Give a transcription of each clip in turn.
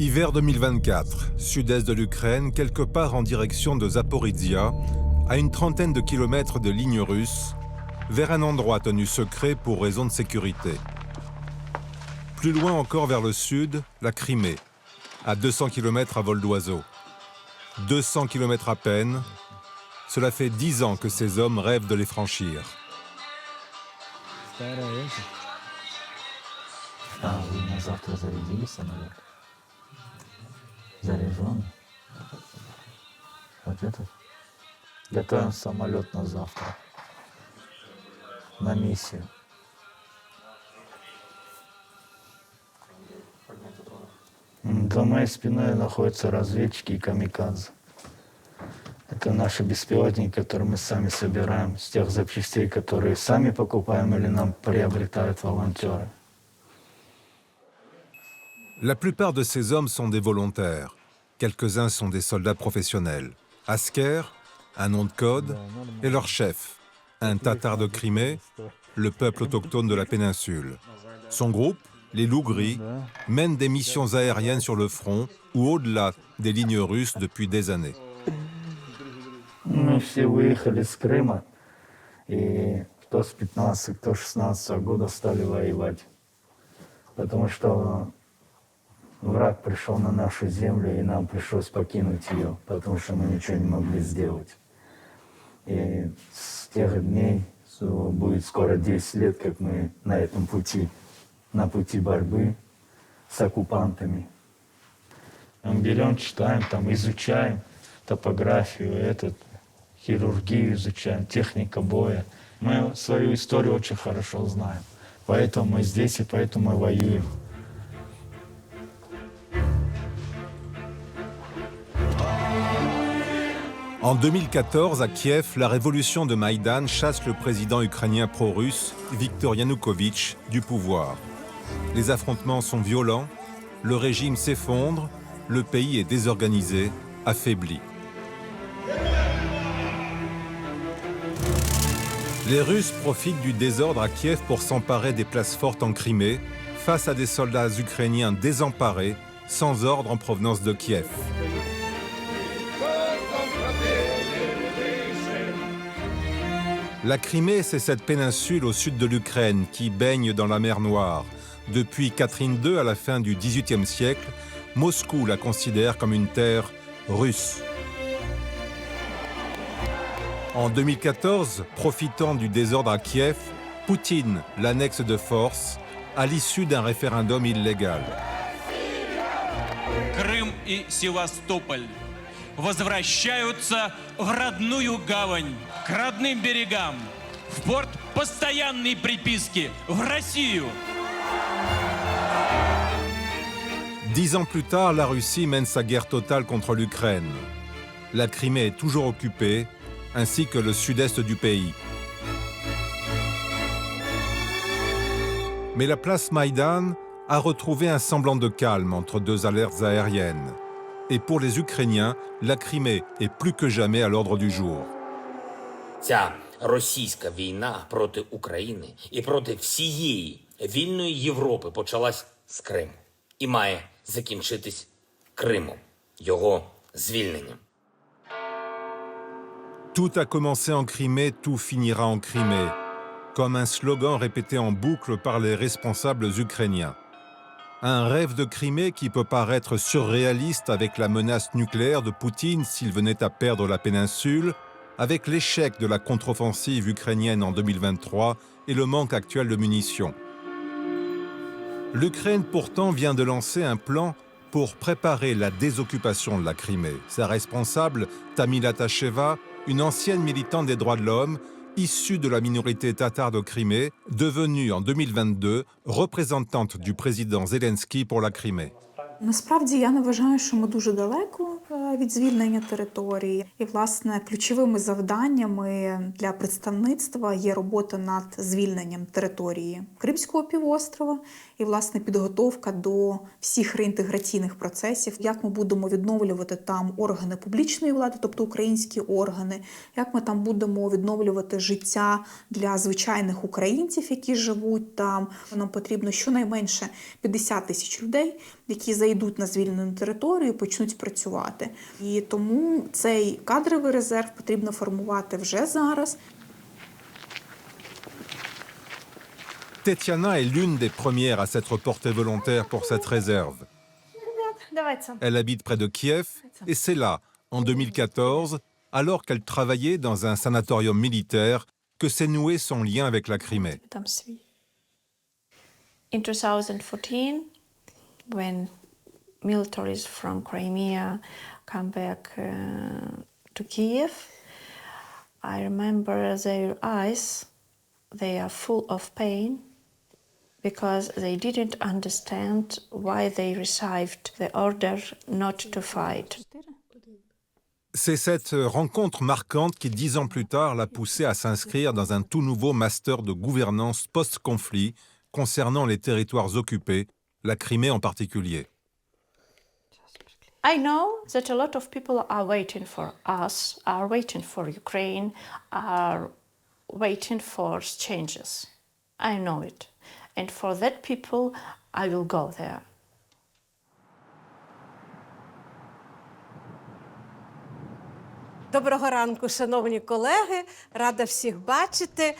Hiver 2024, sud-est de l'Ukraine, quelque part en direction de Zaporizhia, à une trentaine de kilomètres de lignes russes, vers un endroit tenu secret pour raisons de sécurité. Plus loin encore vers le sud, la Crimée, à 200 km à vol d'oiseau. 200 km à peine, cela fait 10 ans que ces hommes rêvent de les franchir. Заряжен. Вот этот. Готовим самолет на завтра. На миссию. За моей спиной находятся разведчики и камикадзе. Это наши беспилотники, которые мы сами собираем, с тех запчастей, которые сами покупаем или нам приобретают волонтеры. La plupart de ces hommes sont des volontaires. Quelques-uns sont des soldats professionnels. Asker, un nom de code, et leur chef, un Tatar de Crimée, le peuple autochtone de la péninsule. Son groupe, les Loups Gris, mène des missions aériennes sur le front ou au-delà des lignes russes depuis des années. Мы все выехали с Крыма, и кто с 15, кто с 16 года стали воевать. Потому что враг пришел на нашу землю, и нам пришлось покинуть ее, потому что мы ничего не могли сделать. И с тех дней будет скоро 10 лет, как мы на этом пути, на пути борьбы с оккупантами. Мы берем, читаем, там, изучаем топографию, хирургию изучаем, техника боя. Мы свою историю очень хорошо знаем. Поэтому мы здесь и поэтому мы воюем. En 2014, à Kiev, la révolution de Maïdan chasse le président ukrainien pro-russe, Viktor Yanukovych, du pouvoir. Les affrontements sont violents, le régime s'effondre, le pays est désorganisé, affaibli. Les Russes profitent du désordre à Kiev pour s'emparer des places fortes en Crimée, face à des soldats ukrainiens désemparés, sans ordre en provenance de Kiev. La Crimée, c'est cette péninsule au sud de l'Ukraine qui baigne dans la mer Noire. Depuis Catherine II, à la fin du XVIIIe siècle, Moscou la considère comme une terre russe. En 2014, profitant du désordre à Kiev, Poutine l'annexe de force à l'issue d'un référendum illégal. Крым и Севастополь возвращаются в родную гавань, к родным берегам, в порт постоянной приписки, в Россию. 10 ans plus tard, la Russie mène sa guerre totale contre l'Ukraine. La Crimée est toujours occupée, ainsi que le sud-est du pays. Mais la place Maïdan a retrouvé un semblant de calme entre deux alertes aériennes. Et pour les Ukrainiens, la Crimée est plus que jamais à l'ordre du jour. Ця російська війна проти України і проти всієї вільної Європи почалась з Криму і має закінчитись Кримом, його звільненням. Tout a commencé en Crimée, tout finira en Crimée, comme un slogan répété en boucle par les responsables ukrainiens. Un rêve de Crimée qui peut paraître surréaliste avec la menace nucléaire de Poutine s'il venait à perdre la péninsule, avec l'échec de la contre-offensive ukrainienne en 2023 et le manque actuel de munitions. L'Ukraine pourtant vient de lancer un plan pour préparer la désoccupation de la Crimée. Sa responsable, Tamila Tacheva, une ancienne militante des droits de l'homme, issue de la minorité tatare de Crimée, devenue en 2022 représentante du président Zelensky pour la Crimée. Насправді, я не вважаю, що ми дуже далеко від звільнення території. І, власне, ключовими завданнями для представництва є робота над звільненням території Кримського півострова і, власне, підготовка до всіх реінтеграційних процесів, як ми будемо відновлювати там органи публічної влади, тобто українські органи, як ми там будемо відновлювати життя для звичайних українців, які живуть там. Нам потрібно щонайменше 50 тисяч людей, які зайдуть на звільнену територію і почнуть працювати. І тому цей кадровий резерв потрібно формувати вже зараз. Tetiana est l'une des premières à s'être portée volontaire pour cette réserve. Elle habite près de Kiev et c'est là, en 2014, alors qu'elle travaillait dans un sanatorium militaire, que s'est noué son lien avec la Crimée. In 2014, when militaries from Crimea come back to Kiev, I remember their eyes, they are full of pain because they didn't understand why they received the order not to fight. C'est cette rencontre marquante qui, 10 ans plus tard, l'a poussée à s'inscrire dans un tout nouveau master de gouvernance post-conflit concernant les territoires occupés, la Crimée en particulier. I know that a lot of people are waiting for us, are waiting for Ukraine, are waiting for changes. I know it. And for that people, I will go there. Доброго ранку, шановні колеги. Рада всіх бачити.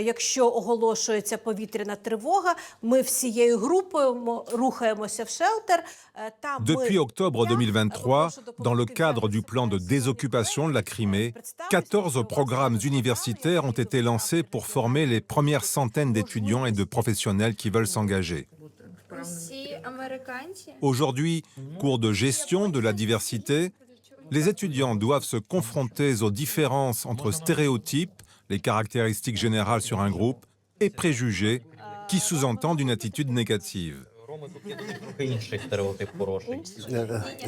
Якщо оголошується повітряна тривога, ми всією групою рухаємося в шелтер. Depuis octobre 2023, dans le cadre du plan de désoccupation de la Crimée, 14 programmes universitaires ont été lancés pour former les premières centaines d'étudiants et de professionnels qui veulent s'engager. Aujourd'hui, cours de gestion de la diversité, les étudiants doivent se confronter aux différences entre stéréotypes, les caractéristiques générales sur un groupe, et préjugés, qui sous-entendent une attitude négative.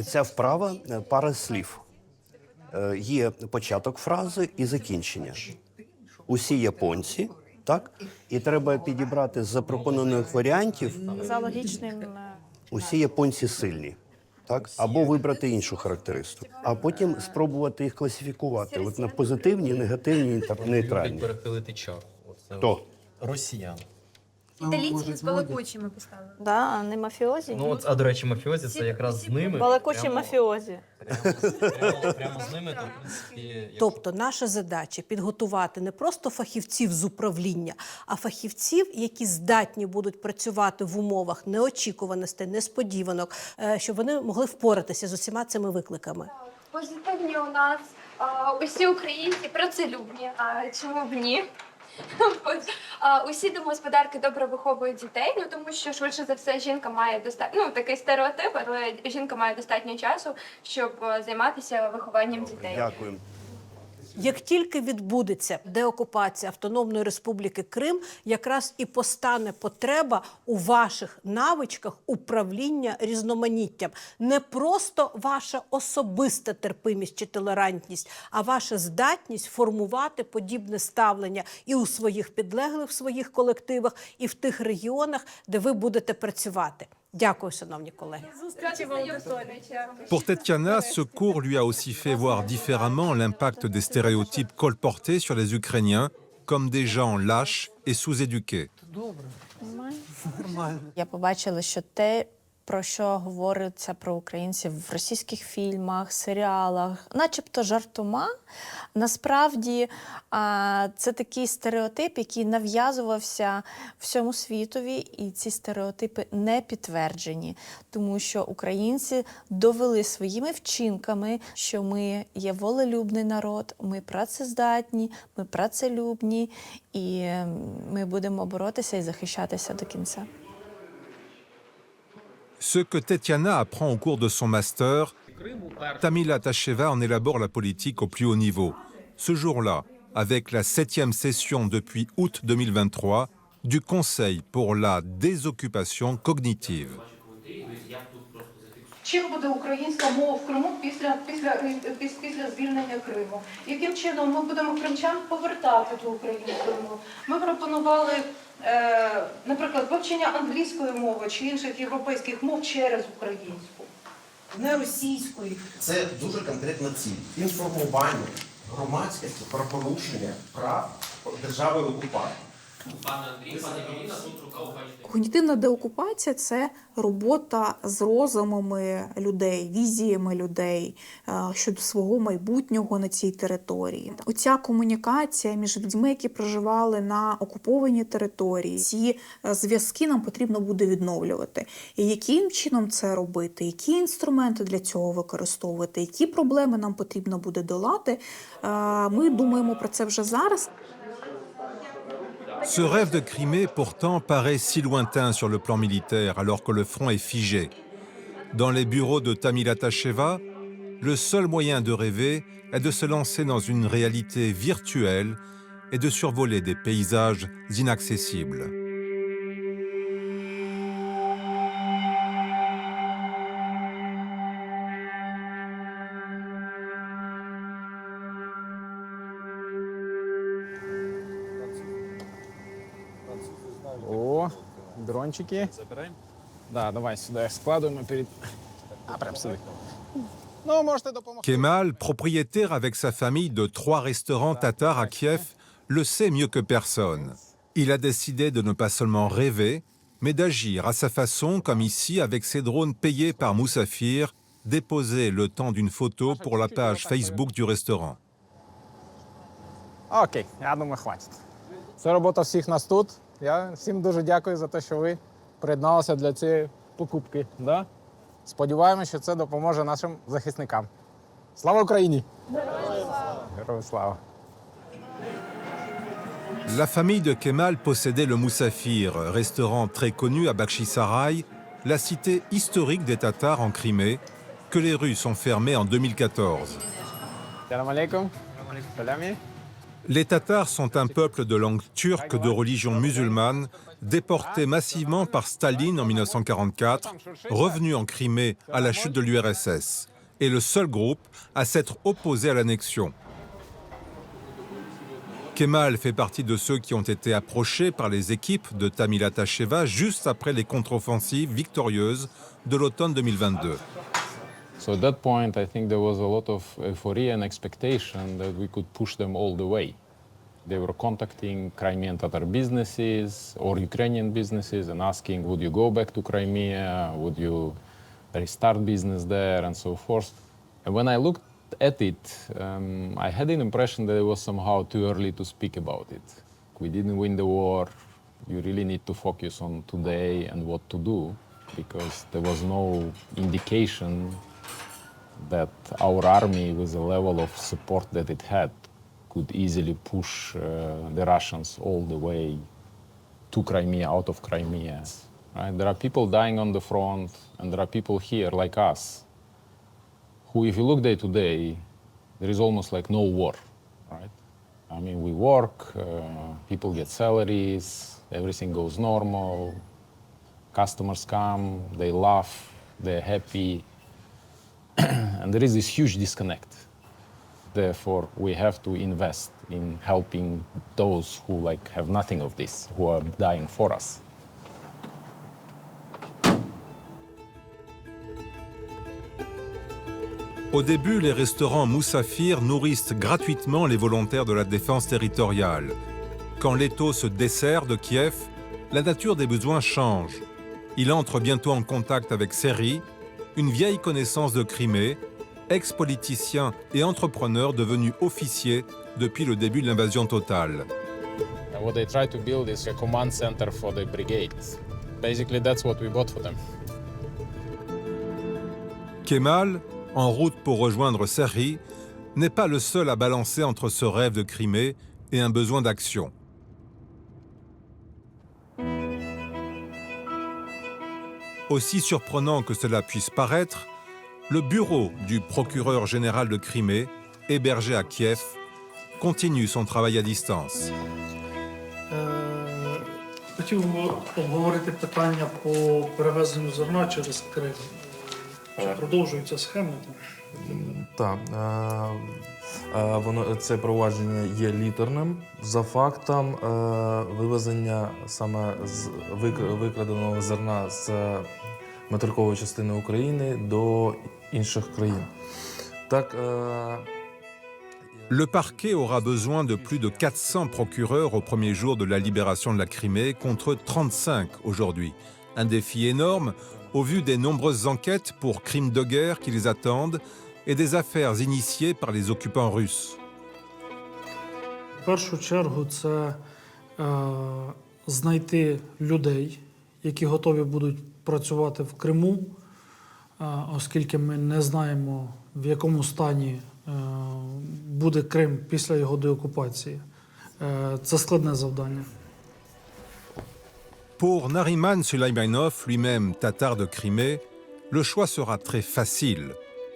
Ця вправа – пара слів. Є початок фрази і закінчення. Усі японці, так? І треба підібрати з запропонованих варіантів За логічним усі японці сильні. Так? Або вибрати іншу характеристику. А потім спробувати їх класифікувати от на позитивні, негативні і нейтральні. Перехилити чар. Хто? Росіян. Італійці з балакучими поставили. Да, а не мафіозі? Ну, от, а до речі, мафіозі це якраз з ними. Балакучі мафіозі. Прямо з ними, то, в принципі... Тобто наша задача – підготувати не просто фахівців з управління, а фахівців, які здатні будуть працювати в умовах неочікуваностей, несподіванок, щоб вони могли впоратися з усіма цими викликами. Позитивні у нас усі українці працелюбні, а чому б ні? Усі домогосподарки добре виховують дітей, ну тому що швидше за все жінка має достатньо, такий стереотип, але жінка має достатньо часу, щоб займатися вихованням дітей. Дякую. Як тільки відбудеться деокупація Автономної Республіки Крим, якраз і постане потреба у ваших навичках управління різноманіттям. Не просто ваша особиста терпимість чи толерантність, а ваша здатність формувати подібне ставлення і у своїх підлеглих, в своїх колективах, і в тих регіонах, де ви будете працювати. Дякую, шановні колеги. Pour Tetiana, ce cours lui a aussi fait voir différemment l'impact des stéréotypes colportés sur les Ukrainiens comme des gens lâches et sous-éduqués. Я побачила, що те, про що говориться про українців в російських фільмах, серіалах, начебто жартома, насправді це такий стереотип, який нав'язувався всьому світові, і ці стереотипи не підтверджені, тому що українці довели своїми вчинками, що ми є волелюбний народ, ми працездатні, ми працелюбні, і ми будемо боротися і захищатися до кінця. Ce que Tetiana apprend au cours de son master, Tamila Tacheva en élabore la politique au plus haut niveau. Ce jour-là, avec la 7e session depuis août 2023 du Conseil pour la désoccupation cognitive. Чим буде українська мова в Криму після звільнення Криму? Яким чином ми будемо кримчан повертати до української мови? Ми пропонували, наприклад, вивчення англійської мови чи інших європейських мов через українську, не російської. Це дуже конкретна ціль. Інформування громадськості про порушення прав держави окупанта. Пане Андрій, пане Ірина, тут рука у пані. Когнітивна деокупація – це робота з розумами людей, візіями людей щодо свого майбутнього на цій території. Оця комунікація між людьми, які проживали на окупованій території, ці зв'язки нам потрібно буде відновлювати. І яким чином це робити, які інструменти для цього використовувати, які проблеми нам потрібно буде долати, ми думаємо про це вже зараз. Ce rêve de Crimée, pourtant, paraît si lointain sur le plan militaire, alors que le front est figé. Dans les bureaux de Tamila Tacheva, le seul moyen de rêver est de se lancer dans une réalité virtuelle et de survoler des paysages inaccessibles. О, дрончики. Забираємо? Да, давай сюди складуємо перед... прям сюди. Ну, можете допомогти. Kemal, propriétaire avec sa famille de 3 restaurants tatars à Kiev, le sait mieux que personne. Il a décidé de ne pas seulement rêver, mais d'agir à sa façon, comme ici, avec ses drones payés par Moussafir, déposés le temps d'une photo pour la page Facebook du restaurant. Окей, я думаю, хватить. Це робота всіх нас тут. Я всім дуже дякую за те, що ви приєдналися для цієї покупки. Да? Сподіваємося, що це допоможе нашим захисникам. Слава Україні! Героям слава! La famille de Kemal possédait le Moussafir, restaurant très connu à Bakhchisaray, la cité historique des Tatars en Crimée, que les Russes ont fermée en 2014. Salam alaikum. Salami. Les Tatars sont un peuple de langue turque de religion musulmane, déporté massivement par Staline en 1944, revenu en Crimée à la chute de l'URSS, et le seul groupe à s'être opposé à l'annexion. Kemal fait partie de ceux qui ont été approchés par les équipes de Tamila Tacheva juste après les contre-offensives victorieuses de l'automne 2022. So at that point, I think there was a lot of euphoria and expectation that we could push them all the way. They were contacting Crimean Tatar businesses or Ukrainian businesses and asking, would you go back to Crimea? Would you restart business there? And so forth. And when I looked at it, I had an impression that it was somehow too early to speak about it. We didn't win the war. You really need to focus on today and what to do, because there was no indication that our army, with the level of support that it had, could easily push the Russians all the way to Crimea, out of Crimea. Right? There are people dying on the front, and there are people here like us, who, if you look day to day, there is almost like no war. Right? I mean, we work, people get salaries, everything goes normal, customers come, they laugh, they're happy. And there is this huge disconnect. Therefore, we have to invest in helping those who have nothing of this, who are dying for us. Au début, les restaurants Moussafir nourrissent gratuitement les volontaires de la défense territoriale. Quand l'étau se dessert de Kiev, la nature des besoins change. Il entre bientôt en contact avec Seri, une vieille connaissance de Crimée, ex-politicien et entrepreneur devenu officier depuis le début de l'invasion totale. What they try to build is a command center for the brigade. Basically, that's what we bought for them. Kemal, en route pour rejoindre Seri, n'est pas le seul à balancer entre ce rêve de Crimée et un besoin d'action. Aussi surprenant que cela puisse paraître, le bureau du procureur général de Crimée, hébergé à Kiev, continue son travail à distance. Хотів обговорити питання по перевезенню зерна через Крим. Чи продовжуються схеми? Так, воно це провадження є літерним за фактом вивезення саме з викраденого зерна з материкової частини України до інших країн. Так. Le parquet aura besoin de plus de 400 procureurs au premier jour de la libération de la Crimée, contre 35 aujourd'hui. Un défi énorme au vu des nombreuses enquêtes pour crimes de guerre qui les attendent et des affaires initiées par les occupants russes. В першу чергу це знайти людей, які готові будуть працювати в Криму, оскільки ми не знаємо, в якому стані буде Крим після його деокупації. Це складне завдання. Pour Nariman Sulaymanov, lui-même tatar de Crimée, le choix sera très facile.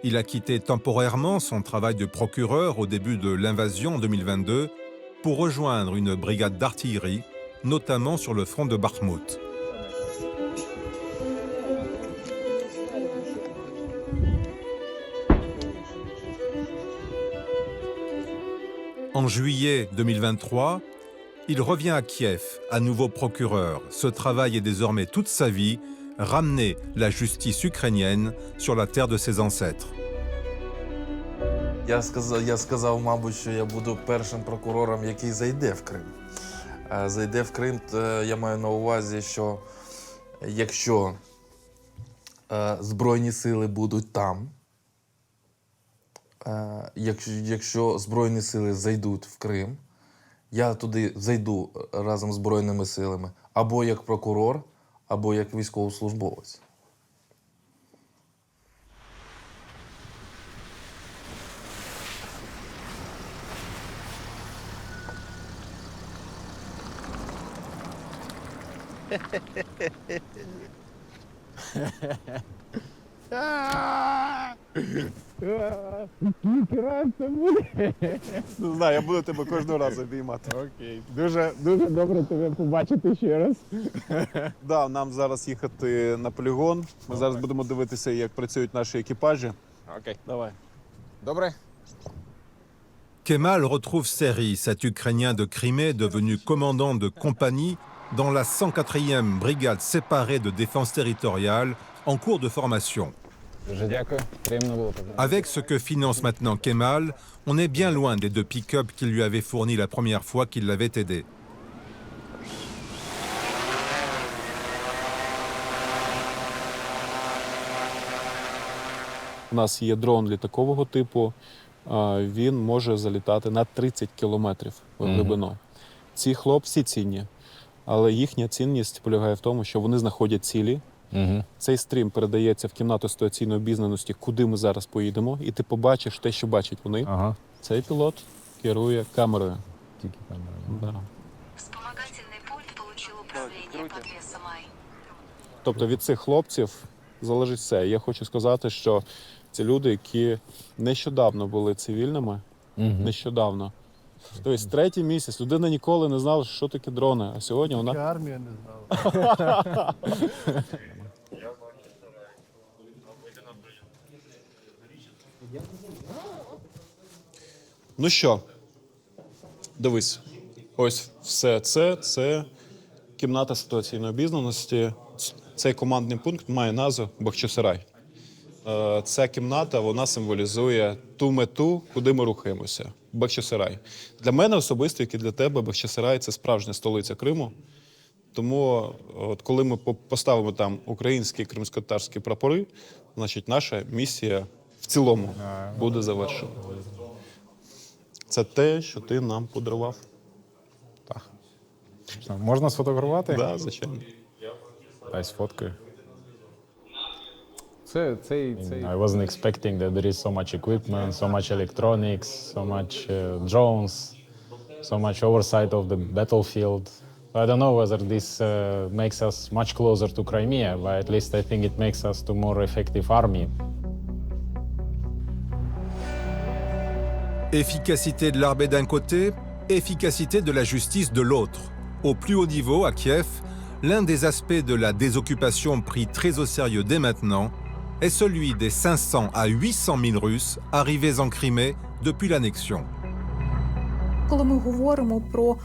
Il a quitté temporairement son travail de procureur au début de l'invasion en 2022 pour rejoindre une brigade d'artillerie, notamment sur le front de Bakhmout. En juillet 2023, il revient à Kiev, à nouveau procureur. Ce travail est désormais toute sa vie, ramener la justice ukrainienne sur la terre de ses ancêtres. Я сказав, мабуть, що я буду першим прокурором, який зайде в Крим. Зайде в Крим, я маю на увазі, що якщо Збройні сили будуть там, якщо Збройні сили зайдуть в Крим, я туди зайду разом з Збройними силами або як прокурор, або як військовослужбовець. Скільки раз це буде? Не знаю, я буду тебе кожного разу обіймати. Окей. Дуже добре тебе побачити ще раз. Да, нам зараз їхати на полігон. Ми зараз будемо дивитися, як працюють наші екіпажі. Окей. Давай. Добре. Kemal retrouve Seri, cet Ukrainien de Crimée devenu commandant de compagnie dans la 104e brigade séparée de défense territoriale en cours de formation. Avec ce que finance maintenant Kemal, on est bien loin des 2 pick-up qu'il lui avait fournis la première fois qu'il l'avait aidé. У нас є дрон літакового типу, він може залітати на 30 кілометрів в глибину. Ці хлопці цінні, але їхня цінність полягає в тому, що вони знаходять цілі. Цей стрім передається в кімнату ситуаційної обізнаності, куди ми зараз поїдемо, і ти побачиш те, що бачать вони. Цей пілот керує камерою. Тільки камерою. Да. Вспомогательний пульт получил управління подвесом Ай. Тобто від цих хлопців залежить все. Я хочу сказати, що це люди, які нещодавно були цивільними, нещодавно. Тобто, 3-й місяць людина ніколи не знала, що таке дрони, а сьогодні вона... Армія не знала. Ну що, дивись, ось все це кімната ситуаційної обізнаності. Цей командний пункт має назву Бахчисарай. Ця кімната, вона символізує ту мету, куди ми рухаємося. Бахчисарай. Для мене особисто, як і для тебе, Бахчисарай – це справжня столиця Криму. Тому, от коли ми поставимо там українські і кримськотатарські прапори, значить наша місія в цілому буде завершена. Це те, що ти нам подарував. Так. Можна сфотографувати? Так, звичайно. Дай сфоткаю. I wasn't expecting that there is so much equipment, so much electronics, so much drones, so much oversight of the battlefield. I don't know whether this makes us much closer to Crimea, but at least I think it makes us to more effective army. Efficacité de l'armée d'un côté, efficacité de la justice de l'autre. Au plus haut niveau, à Kiev, l'un des aspects de la désoccupation pris très au sérieux dès maintenant est celui des 500 à 800 000 Russes arrivés en Crimée depuis l'annexion. Коли ми говоримо про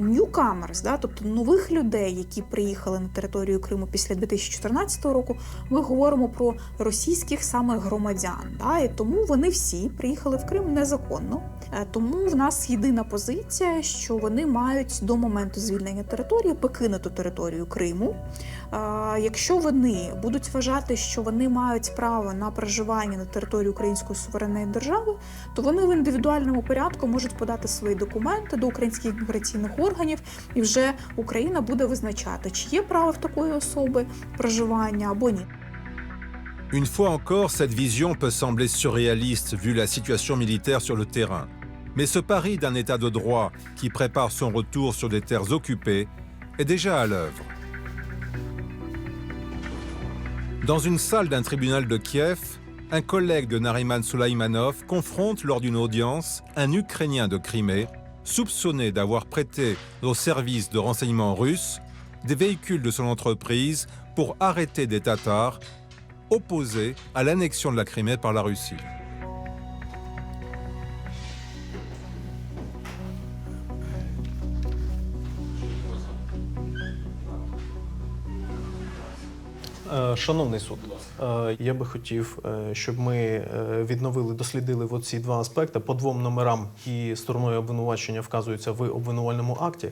newcomers, тобто нових людей, які приїхали на територію Криму після 2014 року, ми говоримо про російських саме громадян. І тому вони всі приїхали в Крим незаконно. Тому в нас єдина позиція, що вони мають до моменту звільнення території покинути територію Криму. Якщо вони будуть вважати, що вони мають право на проживання на території Української суверенної держави, то вони в індивідуальному порядку можуть подати свої документи до українських міграційних органів, і вже Україна буде визначати, чи є право в такої особи проживання або ні. Une fois encore, cette vision peut sembler surréaliste vu la situation militaire sur le terrain. Mais ce pari d'un état de droit qui prépare son retour sur des terres occupées est déjà à l'œuvre. Dans une salle d'un tribunal de Kiev, un collègue de Nariman Soleimanov confronte lors d'une audience un Ukrainien de Crimée soupçonné d'avoir prêté au service de renseignement russe des véhicules de son entreprise pour arrêter des Tatars opposés à l'annexion de la Crimée par la Russie. Шановний суд, я би хотів, щоб ми відновили, дослідили оці два аспекти по двом номерам, які стороною обвинувачення вказуються в обвинувальному акті,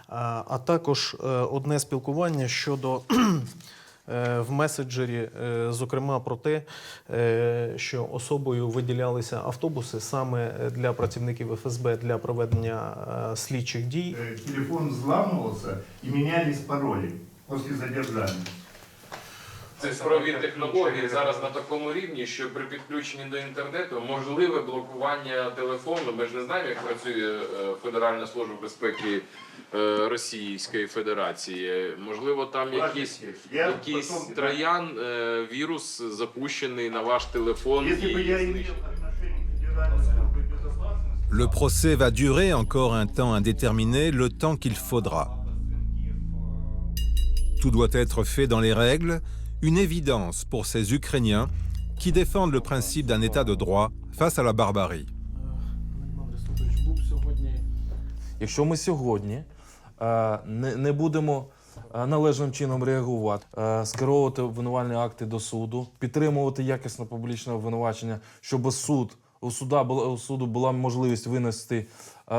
а також одне спілкування щодо в меседжері, зокрема про те, що особою виділялися автобуси саме для працівників ФСБ для проведення слідчих дій. Телефон взламывался и менялись пароли после задержания. Цифрові технології зараз на такому рівні, що при підключенні до інтернету можливе блокування телефону. Ми ж не знаємо, як працює Федеральна служба безпеки Російської Федерації. Можливо, там якийсь троян, вірус запущений на ваш телефон. Le procès va durer encore un temps indéterminé, le temps qu'il faudra. Tout doit être fait dans les règles, une évidence pour ces Ukrainiens qui défendent le principe d'un état de droit face à la barbarie. Якщо ми сьогодні не будемо належним чином реагувати, скеровувати обвинувальні акти до суду, підтримувати якісне публічне обвинувачення, щоб у суду була можливість винести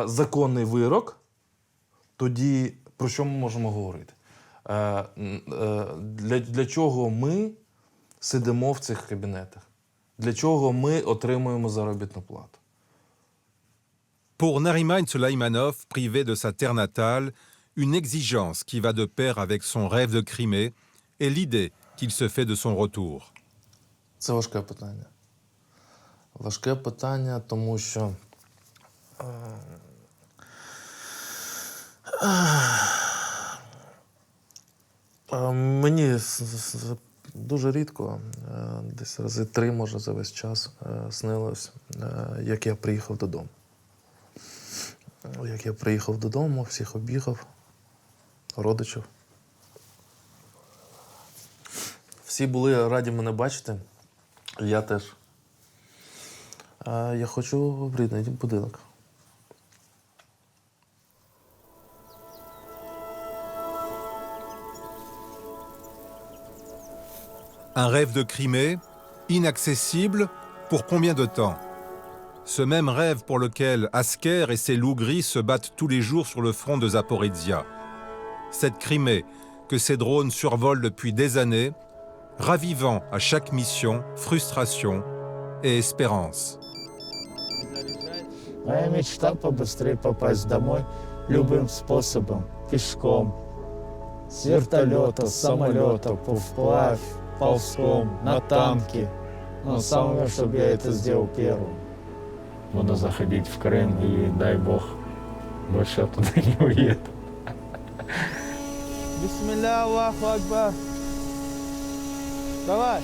законний вирок, тоді про що ми можемо говорити? Для чого ми сидимо в цих кабінетах? Для чого ми отримуємо заробітну плату? Pour Nariman Soleimanov, privé de sa terre natale, une exigence qui va de pair avec son rêve de Crimée et l'idée qu'il se fait de son retour. Це важке питання. Важке питання, тому що мені дуже рідко, десь рази 3, може, за весь час снилось, як я приїхав додому. Як я приїхав додому, всіх об'їхав, родичів. Всі були раді мене бачити, я теж. Я хочу в рідний будинок. Un rêve de Crimée, inaccessible, pour combien de temps? Ce même rêve pour lequel Asker et ses loups gris se battent tous les jours sur le front de Zaporizhia. Cette Crimée que ces drones survolent depuis des années, ravivant à chaque mission frustration et espérance. Моя мечта побыстрее попасть домой любым способом, пешком, с вертолета, с самолета, вплавь, ползком, на танке. Но самое, чтобы я это сделал первым. Буду заходить в Крым и, дай Бог, больше оттуда не уеду. Бисмилля, Аллаху Акбар. Давай.